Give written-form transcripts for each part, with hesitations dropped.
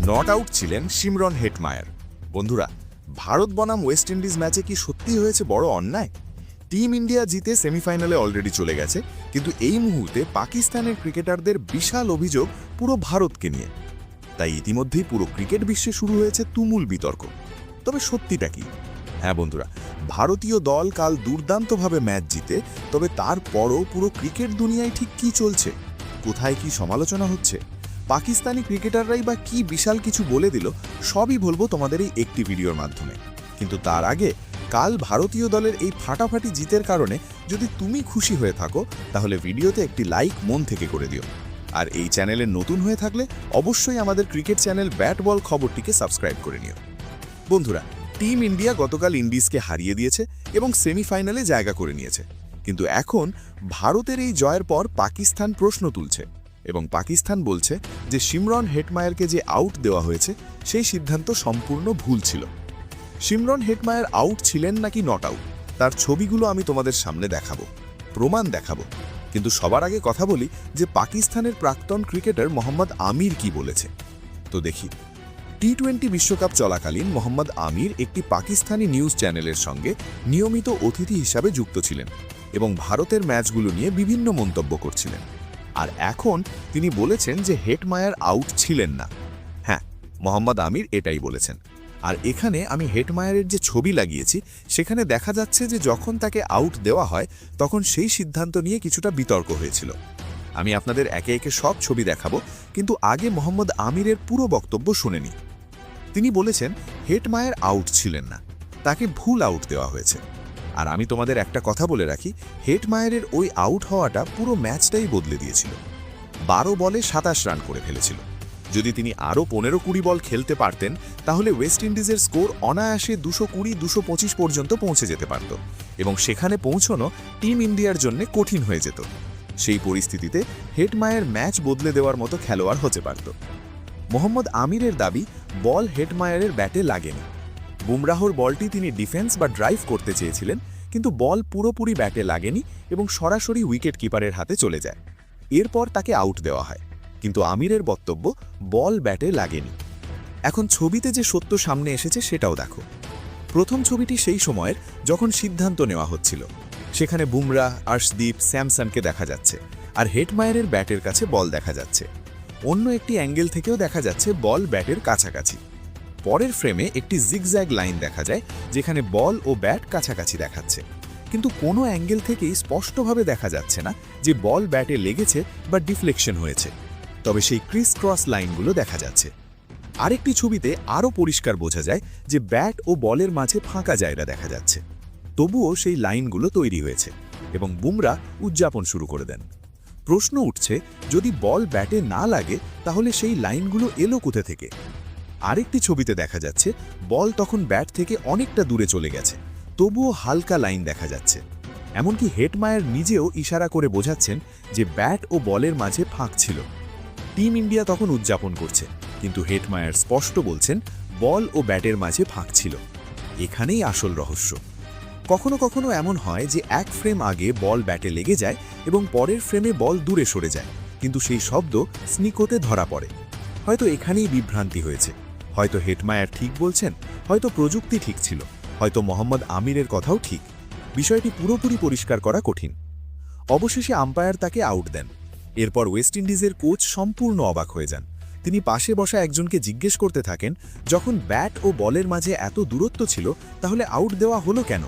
Not out ছিলেন Shimron Hetmyer. বন্ধুরা, ভারত বনাম ওয়েস্ট ইন্ডিজ ম্যাচে কি সত্যি হয়েছে বড় অন্যায়? টিম ইন্ডিয়া জিতে সেমিফাইনালে অলরেডি চলে গেছে, কিন্তু এই মুহূর্তে পাকিস্তানের ক্রিকেটারদের বিশাল অভিযোগ পুরো ভারতকে নিয়ে। তাই ইতিমধ্যেই পুরো ক্রিকেট বিশ্বে শুরু হয়েছে তুমুল বিতর্ক। তবে সত্যিটা কি? হ্যাঁ বন্ধুরা, ভারতীয় দল কাল দুর্দান্তভাবে ম্যাচ জিতে, তবে তারপরও পুরো ক্রিকেট দুনিয়ায় ঠিক কি চলছে, কোথায় কি সমালোচনা হচ্ছে, পাকিস্তানি ক্রিকেটাররাই বা কি বিশাল কিছু বলে দিল, সবই বলবো তোমাদের এই একটি ভিডিওর মাধ্যমে। কিন্তু তার আগে, কাল ভারতীয় দলের এই ফাটাফাটি জিতের কারণে যদি তুমি খুশি হয়ে থাকো, তাহলে ভিডিওতে একটি লাইক মন থেকে করে দিও। আর এই চ্যানেলে নতুন হয়ে থাকলে অবশ্যই আমাদের ক্রিকেট চ্যানেল ব্যাট বল খবরটিকে সাবস্ক্রাইব করে নিও। বন্ধুরা, টিম ইন্ডিয়া গতকাল ইন্ডিজকে হারিয়ে দিয়েছে এবং সেমিফাইনালে জায়গা করে নিয়েছে। কিন্তু এখন ভারতের এই জয়ের পর পাকিস্তান প্রশ্ন তুলছে এবং পাকিস্তান বলছে যে শিমরন হেটমায়ারকে যে আউট দেওয়া হয়েছে সেই সিদ্ধান্ত সম্পূর্ণ ভুল ছিল। শিমরন হেটমায়ার আউট ছিলেন নাকি নট আউট, তার ছবিগুলো আমি তোমাদের সামনে দেখাবো, প্রমাণ দেখাবো। কিন্তু সবার আগে কথা বলি যে পাকিস্তানের প্রাক্তন ক্রিকেটার মোহাম্মদ আমির কি বলেছে। তো দেখি। টি-20 বিশ্বকাপ চলাকালীন মোহাম্মদ আমির একটি পাকিস্তানি নিউজ চ্যানেলের সঙ্গে নিয়মিত অতিথি হিসাবে যুক্ত ছিলেন এবং ভারতের ম্যাচগুলো নিয়ে বিভিন্ন মন্তব্য করছিলেন। আর এখন তিনি বলেছেন যে হেটমায়ার আউট ছিলেন না। হ্যাঁ, মোহাম্মদ আমির এটাই বলেছেন। আর এখানে আমি হেটমায়ারের যে ছবি লাগিয়েছি, সেখানে দেখা যাচ্ছে যে যখন তাকে আউট দেওয়া হয় তখন সেই সিদ্ধান্ত নিয়ে কিছুটা বিতর্ক হয়েছিল। আমি আপনাদের একে একে সব ছবি দেখাবো, কিন্তু আগে মোহাম্মদ আমিরের পুরো বক্তব্য শুনে নিই। তিনি বলেছেন হেটমায়ার আউট ছিলেন না, তাকে ভুল আউট দেওয়া হয়েছে। আর আমি তোমাদের একটা কথা বলে রাখি, হেটমায়ারের ওই আউট হওয়াটা পুরো ম্যাচটাই বদলে দিয়েছিল। 12 বলে 27 রান করে ফেলেছিল। যদি তিনি আরও 15-20 বল খেলতে পারতেন, তাহলে ওয়েস্ট ইন্ডিজের স্কোর অনায়াসে 220-225 পর্যন্ত পৌঁছে যেতে পারত এবং সেখানে পৌঁছানো টিম ইন্ডিয়ার জন্য কঠিন হয়ে যেত। সেই পরিস্থিতিতে হেটমায়ার ম্যাচ বদলে দেওয়ার মতো খেলোয়াড় হতে পারত। মোহাম্মদ আমিরের দাবি বল হেটমায়ারের ব্যাটে লাগেনি। বুমরাহর বলটি তিনি ডিফেন্স বা ড্রাইভ করতে চেয়েছিলেন, কিন্তু বল পুরোপুরি ব্যাটে লাগেনি এবং সরাসরি উইকেট কিপারের হাতে চলে যায়। এরপর তাকে আউট দেওয়া হয়, কিন্তু আমিরের বক্তব্য বল ব্যাটে লাগেনি। এখন ছবিতে যে সত্য সামনে এসেছে সেটাও দেখো। প্রথম ছবিটি সেই সময়ের যখন সিদ্ধান্ত নেওয়া হচ্ছিল। সেখানে বুমরাহ, আর্শদীপ, স্যামসনকে দেখা যাচ্ছে, আর হেটমায়ারের ব্যাটের কাছে বল দেখা যাচ্ছে। অন্য একটি অ্যাঙ্গেল থেকেও দেখা যাচ্ছে বল ব্যাটের কাছাকাছি। পরের ফ্রেমে একটি জিগজ্যাগ লাইন দেখা যায়, যেখানে বল ও ব্যাট কাছাকাছি দেখাচ্ছে, কিন্তু কোনো অ্যাঙ্গেল থেকেই স্পষ্টভাবে দেখা যাচ্ছে না যে বল ব্যাটে লেগেছে বা ডিফ্লেকশন হয়েছে। তবে সেই ক্রিস ক্রস লাইনগুলো দেখা যাচ্ছে। আরেকটি ছবিতে আরও পরিষ্কার বোঝা যায় যে ব্যাট ও বলের মাঝে ফাঁকা জায়গা দেখা যাচ্ছে। তবুও সেই লাইনগুলো তৈরি হয়েছে এবং বুমরাহ উদযাপন শুরু করে দেন। প্রশ্ন উঠছে, যদি বল ব্যাটে না লাগে তাহলে সেই লাইনগুলো এলো কোথা থেকে? আরেকটি ছবিতে দেখা যাচ্ছে বল তখন ব্যাট থেকে অনেকটা দূরে চলে গেছে, তবুও হালকা লাইন দেখা যাচ্ছে। এমনকি হেটমায়ার নিজেও ইশারা করে বোঝাচ্ছেন যে ব্যাট ও বলের মাঝে ফাঁক ছিল। টিম ইন্ডিয়া তখন উদযাপন করছে, কিন্তু হেটমায়ার স্পষ্ট বলছেন বল ও ব্যাটের মাঝে ফাঁক ছিল। এখানেই আসল রহস্য। কখনো কখনো এমন হয় যে এক ফ্রেম আগে বল ব্যাটে লেগে যায় এবং পরের ফ্রেমে বল দূরে সরে যায়, কিন্তু সেই শব্দ স্নিকোতে ধরা পড়ে। হয়তো এখানেই বিভ্রান্তি হয়েছে। হয়তো হেটমায়ার ঠিক বলছেন, হয়তো প্রযুক্তি ঠিক ছিল, হয়তো মোহাম্মদ আমিরের কথাও ঠিক। বিষয়টি পুরোপুরি পরিষ্কার করা কঠিন। অবশেষে আম্পায়ার তাকে আউট দেন। এরপর ওয়েস্ট ইন্ডিজের কোচ সম্পূর্ণ অবাক হয়ে যান। তিনি পাশে বসা একজনকে জিজ্ঞেস করতে থাকেন, যখন ব্যাট ও বলের মাঝে এত দূরত্ব ছিল, তাহলে আউট দেওয়া হলো কেন?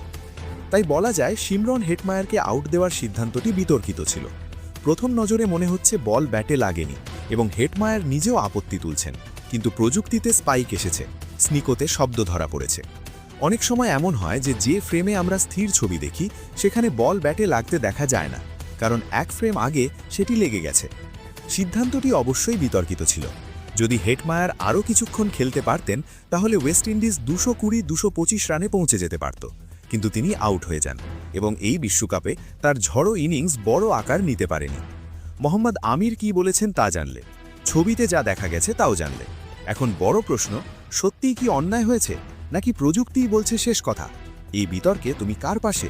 তাই বলা যায় শিমরন হেটমায়ারকে আউট দেওয়ার সিদ্ধান্তটি বিতর্কিত ছিল। প্রথম নজরে মনে হচ্ছে বল ব্যাটে লাগেনি এবং হেটমায়ার নিজেও আপত্তি তুলছেন, কিন্তু প্রযুক্তিতে স্পাইক এসেছে, স্নিকোতে শব্দ ধরা পড়েছে। অনেক সময় এমন হয় যে ফ্রেমে আমরা স্থির ছবি দেখি, সেখানে বল ব্যাটে লাগতে দেখা যায় না, কারণ এক ফ্রেম আগে সেটি লেগে গেছে। সিদ্ধান্তটি অবশ্যই বিতর্কিত ছিল। যদি হেটমায়ার আরও কিছুক্ষণ খেলতে পারতেন, তাহলে ওয়েস্ট ইন্ডিজ 220-225 রানে পৌঁছে যেতে পারত, কিন্তু তিনি আউট হয়ে যান এবং এই বিশ্বকাপে তার ঝড়ো ইনিংস বড় আকার নিতে পারেনি। মোহাম্মদ আমির কি বলেছেন তা জানলে, ছবিতে যা দেখা গেছে তাও জানলে। এখন বড় প্রশ্ন, সত্যিই কি অন্যায় হয়েছে, নাকি প্রযুক্তিই বলছে শেষ কথা? এই বিতর্কে তুমি কার পাশে?